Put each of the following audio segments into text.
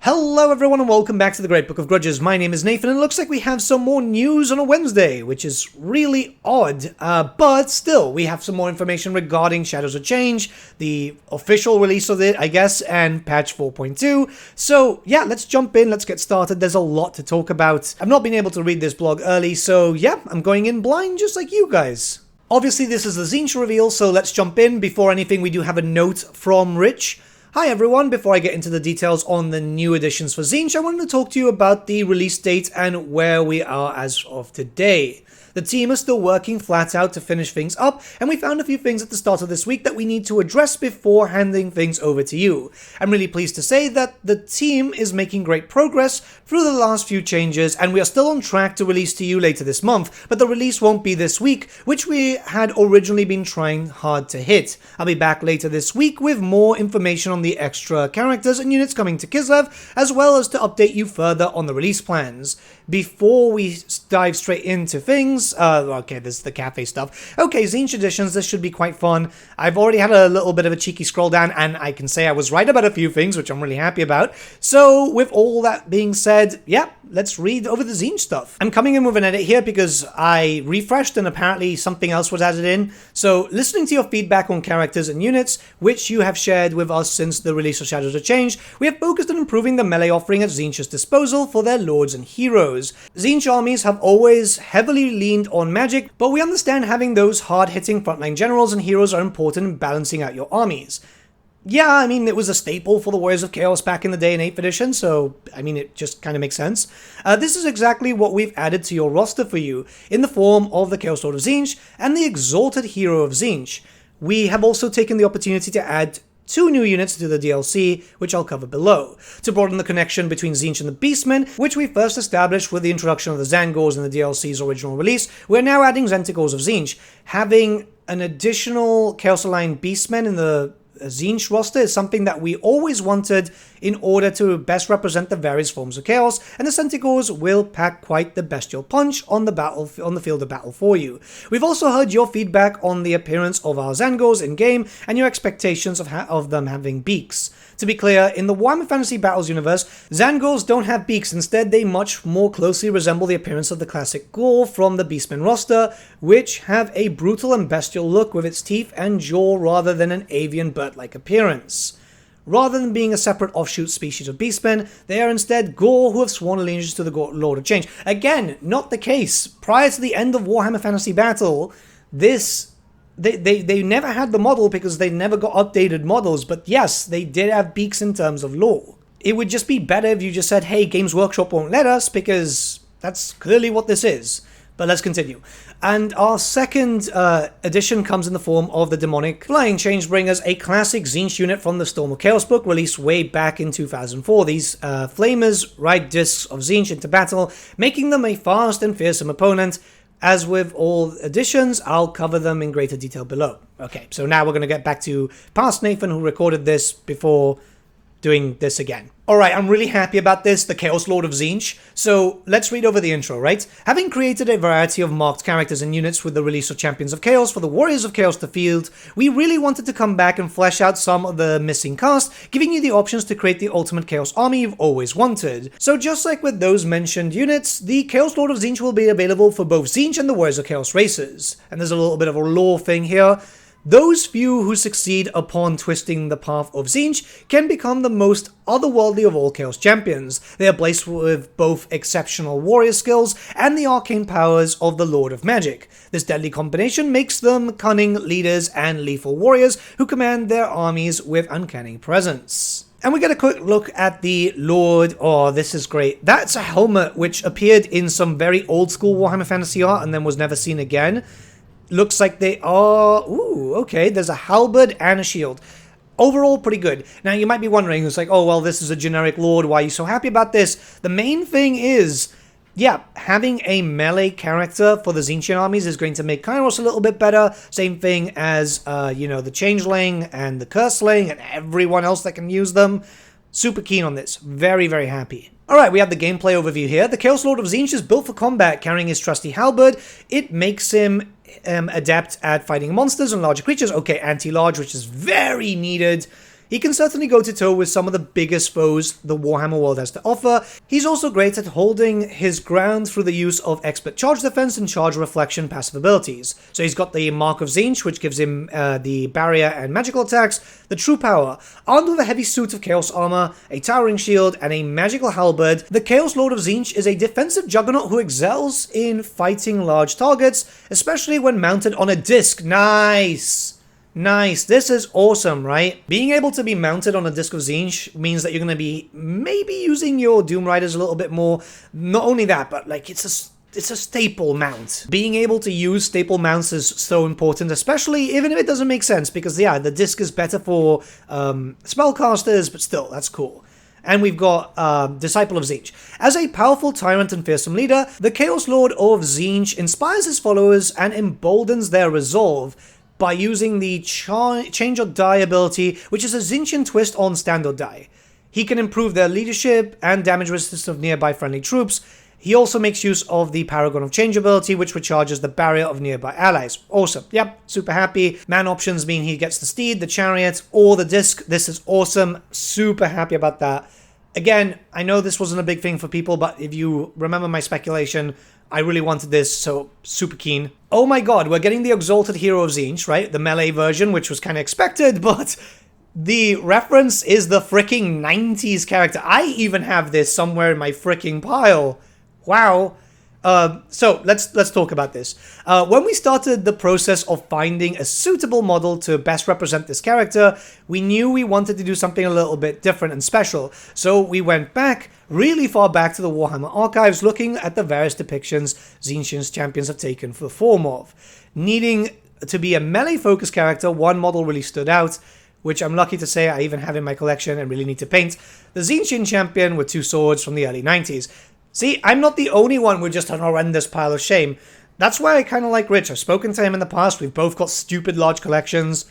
Hello everyone and welcome back to the Great Book of Grudges. My name is Nathan and it looks like we have some more news on a Wednesday, which is really odd, but still, we have some more information regarding Shadows of Change, the official release of it, I guess, and patch 4.2. So yeah, let's jump in, let's get started. There's a lot to talk about. I've not been able to read this blog early, so yeah, I'm going in blind just like you guys. Obviously this is the Tzeentch reveal, so let's jump in. Before anything, we do have a note from Rich. Hi everyone, before I get into the details on the new additions for Tzeentch, I wanted to talk to you about the release date and where we are as of today. The team is still working flat out to finish things up, and we found a few things at the start of this week that we need to address before handing things over to you. I'm really pleased to say that the team is making great progress through the last few changes, and we are still on track to release to you later this month, but the release won't be this week, which we had originally been trying hard to hit. I'll be back later this week with more information on the extra characters and units coming to Kislev, as well as to update you further on the release plans. Before we dive straight into things, okay, this is the cafe stuff. Okay, Tzeentch editions, this should be quite fun. I've already had a little bit of a cheeky scroll down, and I can say I was right about a few things, which I'm really happy about. So, with all that being said, yeah, let's read over the Tzeentch stuff. I'm coming in with an edit here because I refreshed and apparently something else was added in. So, listening to your feedback on characters and units, which you have shared with us since the release of Shadows of Change, we have focused on improving the melee offering at Tzeentch's disposal for their lords and heroes. Tzeentch armies have always heavily leaned on magic, but we understand having those hard-hitting frontline generals and heroes are important in balancing out your armies. Yeah, I mean, it was a staple for the Warriors of Chaos back in the day in 8th edition, so, I mean, it just kind of makes sense. This is exactly what we've added to your roster for you, in the form of the Chaos Lord of Zch and the Exalted Hero of Zch. We have also taken the opportunity to add 2 new units to the DLC, which I'll cover below, to broaden the connection between Tzeentch and the Beastmen, which we first established with the introduction of the Zangors in the DLC's original release. We're now adding Centors of Zch. Having an additional Chaos Aligned Beastmen in the Tzeentch roster is something that we always wanted in order to best represent the various forms of chaos, and the Centigors will pack quite the bestial punch on the field of battle for you. We've also heard your feedback on the appearance of our Zangors in-game and your expectations of them having beaks. To be clear, in the Warhammer Fantasy Battles universe, Zangors don't have beaks, instead they much more closely resemble the appearance of the classic Gore from the Beastmen roster, which have a brutal and bestial look with its teeth and jaw rather than an avian bird-like appearance. Rather than being a separate offshoot species of Beastmen, they are instead Gore who have sworn allegiance to the Lord of Change. Again, not the case. Prior to the end of Warhammer Fantasy Battle, They never had the model because they never got updated models, but yes, they did have beaks in terms of lore. It would just be better if you just said, hey, Games Workshop won't let us, because that's clearly what this is. But let's continue. And our second edition comes in the form of the Demonic Flying Changebringers, a classic Tzeentch unit from the Storm of Chaos book, released way back in 2004. These flamers ride discs of Tzeentch into battle, making them a fast and fearsome opponent. As with all editions, I'll cover them in greater detail below. Okay, so now we're going to get back to past Nathan, who recorded this before doing this again. Alright, I'm really happy about this, the Chaos Lord of Zch. So, let's read over the intro, right? Having created a variety of marked characters and units with the release of Champions of Chaos for the Warriors of Chaos to field, we really wanted to come back and flesh out some of the missing cast, giving you the options to create the ultimate Chaos army you've always wanted. So just like with those mentioned units, the Chaos Lord of Zch will be available for both Tzeentch and the Warriors of Chaos races. And there's a little bit of a lore thing here. Those few who succeed upon twisting the path of Tzeentch can become the most otherworldly of all Chaos champions. They are blessed with both exceptional warrior skills and the arcane powers of the Lord of Magic. This deadly combination makes them cunning leaders and lethal warriors who command their armies with uncanny presence. And we get a quick look at the Lord. Oh, this is great. That's a helmet which appeared in some very old school Warhammer Fantasy art and then was never seen again. Looks like they are... Ooh, okay, there's a halberd and a shield. Overall, pretty good. Now, you might be wondering, it's like, oh, well, this is a generic lord, why are you so happy about this? The main thing is, yeah, having a melee character for the Tzeentchian armies is going to make Kairos a little bit better. Same thing as, the Changeling and the Curseling and everyone else that can use them. Super keen on this. Very, very happy. Alright, we have the gameplay overview here. The Chaos Lord of Zch is built for combat, carrying his trusty halberd. It makes him adept at fighting monsters and larger creatures. Okay, anti-large, which is very needed. He can certainly go to-toe with some of the biggest foes the Warhammer world has to offer. He's also great at holding his ground through the use of expert charge defense and charge reflection passive abilities. So he's got the Mark of Tzeentch, which gives him the barrier and magical attacks, the true power, armed with a heavy suit of chaos armor, a towering shield, and a magical halberd. The Chaos Lord of Zch is a defensive juggernaut who excels in fighting large targets, especially when mounted on a disc. Nice! Nice. This is awesome, right? Being able to be mounted on a Disc of Tzeentch means that you're going to be maybe using your Doom Riders a little bit more. Not only that, but like it's a staple mount. Being able to use staple mounts is so important, especially even if it doesn't make sense, because yeah, the disc is better for spellcasters, but still, that's cool. And we've got Disciple of Zch. As a powerful tyrant and fearsome leader, the Chaos Lord of Tzeentch inspires his followers and emboldens their resolve by using the Change or Die ability, which is a Tzeentchian twist on standard die. He can improve their leadership and damage resistance of nearby friendly troops. He also makes use of the Paragon of Change ability, which recharges the barrier of nearby allies. Awesome. Yep, super happy. Man options mean he gets the steed, the chariot, or the disc. This is awesome. Super happy about that. Again, I know this wasn't a big thing for people, but if you remember my speculation, I really wanted this, so super keen. Oh my god, we're getting the Exalted Hero of Zch, right? The melee version, which was kind of expected, but the reference is the freaking 90s character. I even have this somewhere in my freaking pile. Wow. So let's talk about this. When we started the process of finding a suitable model to best represent this character, we knew we wanted to do something a little bit different and special. So we went back, really far back to the Warhammer archives, looking at the various depictions Tzeentchian's champions have taken for the form of. Needing to be a melee-focused character, one model really stood out, which I'm lucky to say I even have in my collection and really need to paint. The Tzeentchian champion with two swords from the early 90s. See, I'm not the only one with just an horrendous pile of shame. That's why I kind of like Rich. I've spoken to him in the past. We've both got stupid large collections.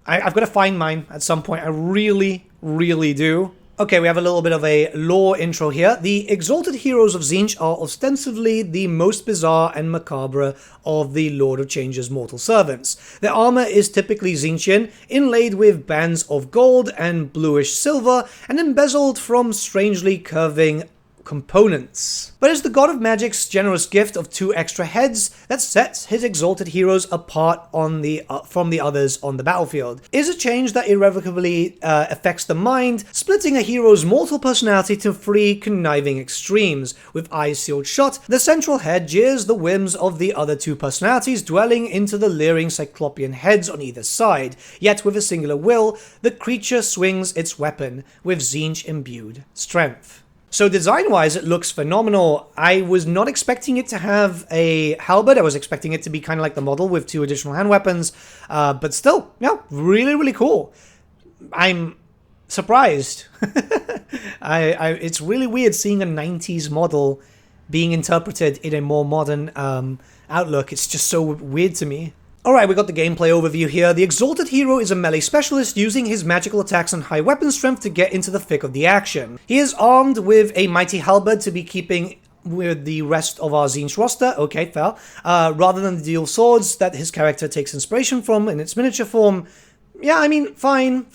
I've got to find mine at some point. I really, really do. Okay, we have a little bit of a lore intro here. The Exalted Heroes of Zch are ostensibly the most bizarre and macabre of the Lord of Change's mortal servants. Their armor is typically Tzeentchian, inlaid with bands of gold and bluish silver, and embezzled from strangely curving components. But it's the god of magic's generous gift of 2 extra heads that sets his exalted heroes apart from the others on the battlefield. Is a change that irrevocably affects the mind, splitting a hero's mortal personality to 3 conniving extremes. With eyes sealed shut, the central head jeers the whims of the other 2 personalities, dwelling into the leering cyclopean heads on either side. Yet with a singular will, the creature swings its weapon with Tzeentch imbued strength. So design-wise, it looks phenomenal. I was not expecting it to have a halberd. I was expecting it to be kind of like the model with 2 additional hand weapons. But still, yeah, really, really cool. I'm surprised. It's really weird seeing a 90s model being interpreted in a more modern outlook. It's just so weird to me. Alright, we got the gameplay overview here. The Exalted Hero is a melee specialist using his magical attacks and high weapon strength to get into the thick of the action. He is armed with a mighty halberd to be keeping with the rest of our Tzeentch roster, okay, fair, rather than the dual swords that his character takes inspiration from in its miniature form. Yeah, I mean, fine.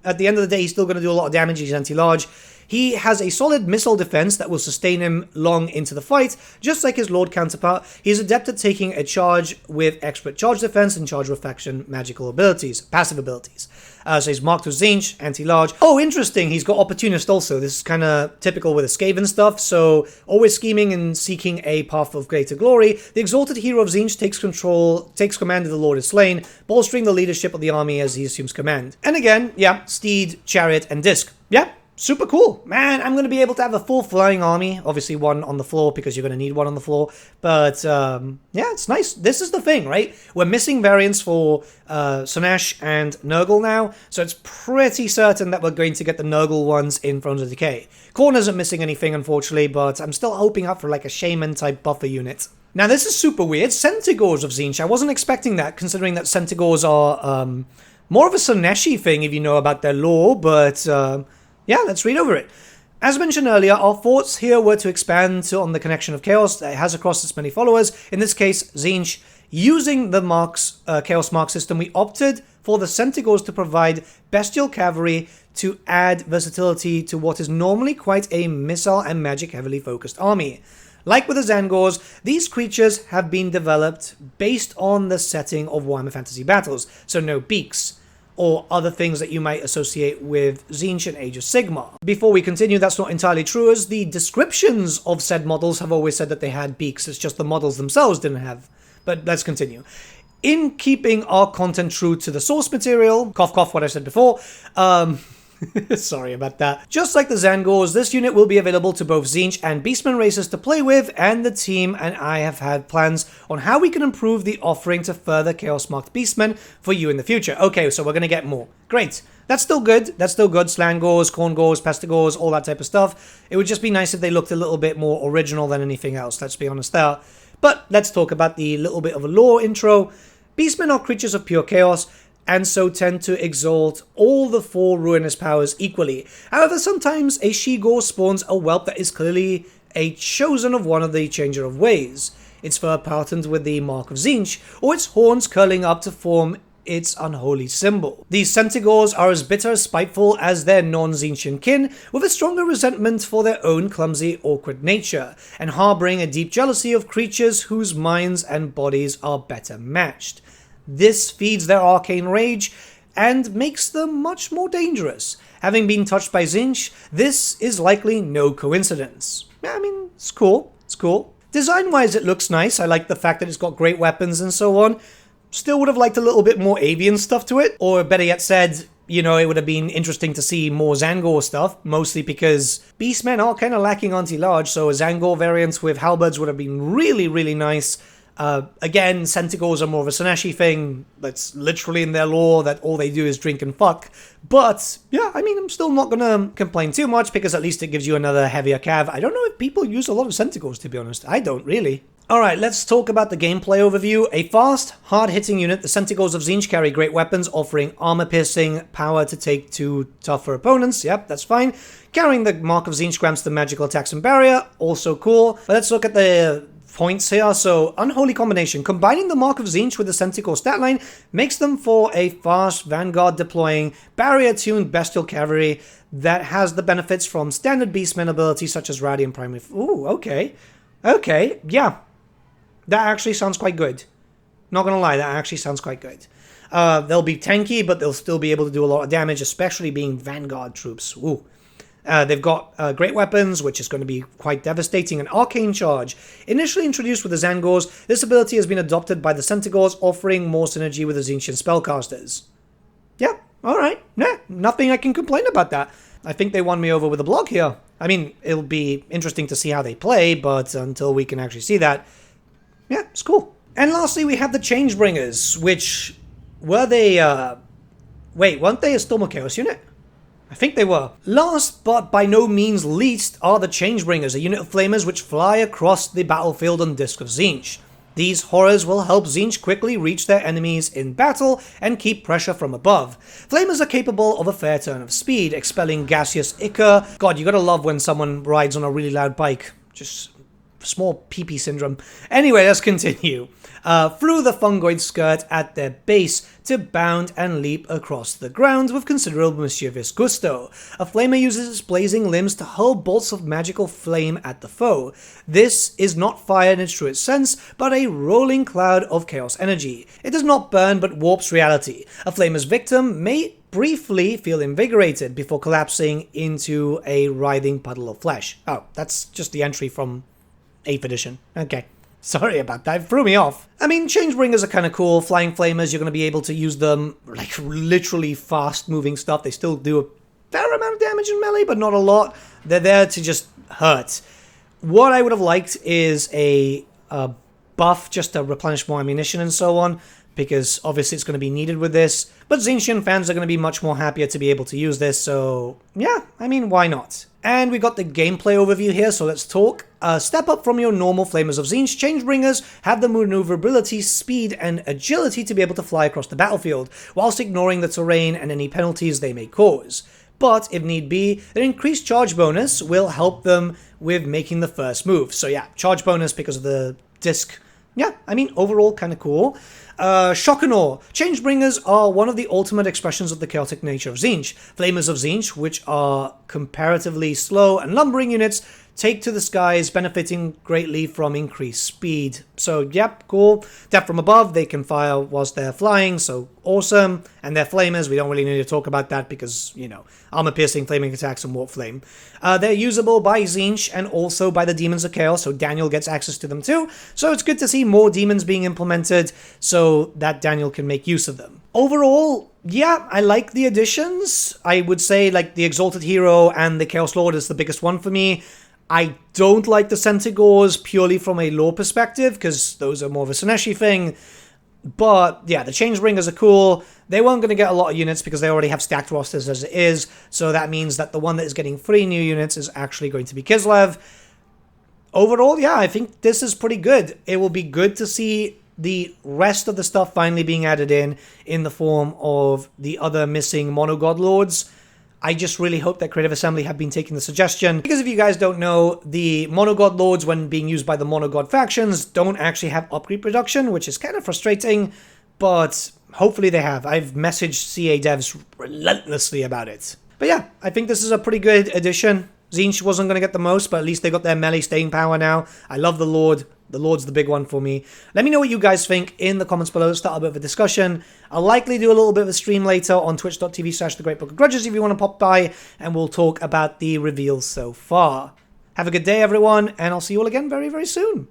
At the end of the day, he's still going to do a lot of damage, he's anti-large. He has a solid missile defense that will sustain him long into the fight, just like his Lord counterpart. He's adept at taking a charge with expert charge defense and charge reflection magical abilities, passive abilities. So he's marked with Tzeentch, anti-large. Oh, interesting, he's got Opportunist also. This is kind of typical with the Skaven stuff, so always scheming and seeking a path of greater glory. The Exalted Hero of Tzeentch takes command of the Lord is slain, bolstering the leadership of the army as he assumes command. And again, yeah, steed, chariot, and disc. Yeah. Super cool. Man, I'm going to be able to have a full flying army. Obviously one on the floor because you're going to need one on the floor. But yeah, it's nice. This is the thing, right? We're missing variants for Slaanesh and Nurgle now. So it's pretty certain that we're going to get the Nurgle ones in Thrones of Decay. Khorne isn't missing anything, unfortunately, but I'm still hoping up for like a Shaman type buffer unit. Now this is super weird. Centigors of Tzeentch. I wasn't expecting that, considering that Centigors are more of a Slaaneshi thing if you know about their lore, but yeah, let's read over it. As mentioned earlier, our thoughts here were to expand on the connection of chaos that it has across its many followers. In this case, Tzeentch. Using the Chaos Mark system, we opted for the Centigors to provide bestial cavalry to add versatility to what is normally quite a missile and magic heavily focused army. Like with the Zangors, these creatures have been developed based on the setting of Warhammer Fantasy Battles, so no beaks, or other things that you might associate with Tzeentch and Age of Sigmar. Before we continue, that's not entirely true, as the descriptions of said models have always said that they had beaks, it's just the models themselves didn't have. But let's continue. In keeping our content true to the source material, cough cough what I said before, sorry about that. Just like the Zangors, this unit will be available to both Tzeentch and Beastmen races to play with, and the team and I have had plans on how we can improve the offering to further Chaos Marked Beastmen for you in the future. Okay, so we're going to get more. Great. That's still good. That's still good. Slangors, Corngors, Pestigors, all that type of stuff. It would just be nice if they looked a little bit more original than anything else, let's be honest there. But let's talk about the little bit of a lore intro. Beastmen are creatures of pure chaos, and so tend to exalt all the 4 ruinous powers equally. However, sometimes a she-gore spawns a whelp that is clearly a chosen of one of the Changer of Ways, its fur patterned with the Mark of Tzeentch, or its horns curling up to form its unholy symbol. These Centigors are as bitter, spiteful as their non-Tzeentchian kin, with a stronger resentment for their own clumsy, awkward nature, and harboring a deep jealousy of creatures whose minds and bodies are better matched. This feeds their arcane rage and makes them much more dangerous. Having been touched by Tzeentch, this is likely no coincidence. I mean, it's cool. It's cool. Design-wise, it looks nice. I like the fact that it's got great weapons and so on. Still would have liked a little bit more avian stuff to it. Or better yet said, you know, it would have been interesting to see more Zangor stuff. Mostly because Beastmen are kind of lacking anti-large, so a Zangor variant with halberds would have been really, really nice. Again, Centigors are more of a Sineshi thing. That's literally in their lore that all they do is drink and fuck. But, yeah, I mean, I'm still not gonna complain too much because at least it gives you another heavier cav. I don't know if people use a lot of Centigors, to be honest. I don't really. Alright, let's talk about the gameplay overview. A fast, hard-hitting unit, the Centigors of Tzeentch carry great weapons, offering armor-piercing power to take to tougher opponents. Yep, that's fine. Carrying the Mark of Tzeentch grants the magical attacks and barrier. Also cool. But let's look at the points here. So, unholy combination. Combining the Mark of Tzeentch with the Centigor stat line makes them for a fast, vanguard deploying, barrier-tuned bestial cavalry that has the benefits from standard Beastmen abilities such as Rowdy and Primary. Ooh, okay. Okay, yeah. That actually sounds quite good. Not gonna lie, that actually sounds quite good. They'll be tanky, but they'll still be able to do a lot of damage, especially being vanguard troops. Ooh. They've got great weapons, which is going to be quite devastating. An arcane charge. Initially introduced with the Zangors, this ability has been adopted by the Centigors, offering more synergy with the Tzeentchian spellcasters. Yeah, alright. Yeah, nothing I can complain about that. I think they won me over with a blog here. I mean, it'll be interesting to see how they play, but until we can actually see that, yeah, it's cool. And lastly, we have the Changebringers, which were they, wait, weren't they a Storm of Chaos unit? I think they were. Last, but by no means least, are the Changebringers, a unit of flamers which fly across the battlefield on Disc of Tzeentch. These horrors will help Tzeentch quickly reach their enemies in battle and keep pressure from above. Flamers are capable of a fair turn of speed, expelling gaseous ichor. God, you gotta love when someone rides on a really loud bike. Just small pee-pee syndrome. Anyway, let's continue. Through the fungoid skirt at their base to bound and leap across the ground with considerable mischievous gusto. A flamer uses its blazing limbs to hurl bolts of magical flame at the foe. This is not fire in its truest sense, but a rolling cloud of chaos energy. It does not burn, but warps reality. A flamer's victim may briefly feel invigorated before collapsing into a writhing puddle of flesh. Oh, that's just the entry from 8th edition. Okay. Sorry about that, it threw me off. I mean, Changebringers are kind of cool. Flying Flamers, you're going to be able to use them, like, literally fast-moving stuff. They still do a fair amount of damage in melee, but not a lot. They're there to just hurt. What I would have liked is a buff just to replenish more ammunition and so on, because obviously it's going to be needed with this. But Tzeentchian fans are going to be much more happier to be able to use this, so yeah, I mean, why not? And we got the gameplay overview here, so let's talk. Step up from your normal Flamers of Tzeentch, Changebringers have the maneuverability, speed, and agility to be able to fly across the battlefield, whilst ignoring the terrain and any penalties they may cause. But, if need be, their increased charge bonus will help them with making the first move. So yeah, charge bonus because of the disc yeah, I mean, overall, kind of cool. Shock and Awe. Changebringers are one of the ultimate expressions of the chaotic nature of Tzeentch. Flamers of Tzeentch, which are comparatively slow and lumbering units, take to the skies, benefiting greatly from increased speed. So, yep, cool. Death from above, they can fire whilst they're flying, so awesome. And they're flamers, we don't really need to talk about that because, you know, armor-piercing, flaming attacks, and warp flame. They're usable by Tzeentch and also by the Demons of Chaos, so Daniel gets access to them too. So it's good to see more demons being implemented so that Daniel can make use of them. Overall, yeah, I like the additions. I would say, like, the Exalted Hero and the Chaos Lord is the biggest one for me. I don't like the Centaurs purely from a lore perspective, because those are more of a Sineshi thing. But, yeah, the Changebringers are cool. They weren't going to get a lot of units because they already have stacked rosters as it is, so that means that the one that is getting 3 new units is actually going to be Kislev. Overall, yeah, I think this is pretty good. It will be good to see the rest of the stuff finally being added in the form of the other missing Monogod Lords. I just really hope that Creative Assembly have been taking the suggestion, because if you guys don't know, the Monogod Lords, when being used by the Monogod factions, don't actually have upgrade production, which is kind of frustrating, but hopefully they have. I've messaged CA devs relentlessly about it. But yeah, I think this is a pretty good addition. Tzeentch wasn't going to get the most, but at least they got their melee staying power now. I love the Lord. The Lord's the big one for me. Let me know what you guys think in the comments below. Start a bit of a discussion. I'll likely do a little bit of a stream later on twitch.tv/thegreatbookofgrudges if you want to pop by, and we'll talk about the reveals so far. Have a good day, everyone, and I'll see you all again very, very soon.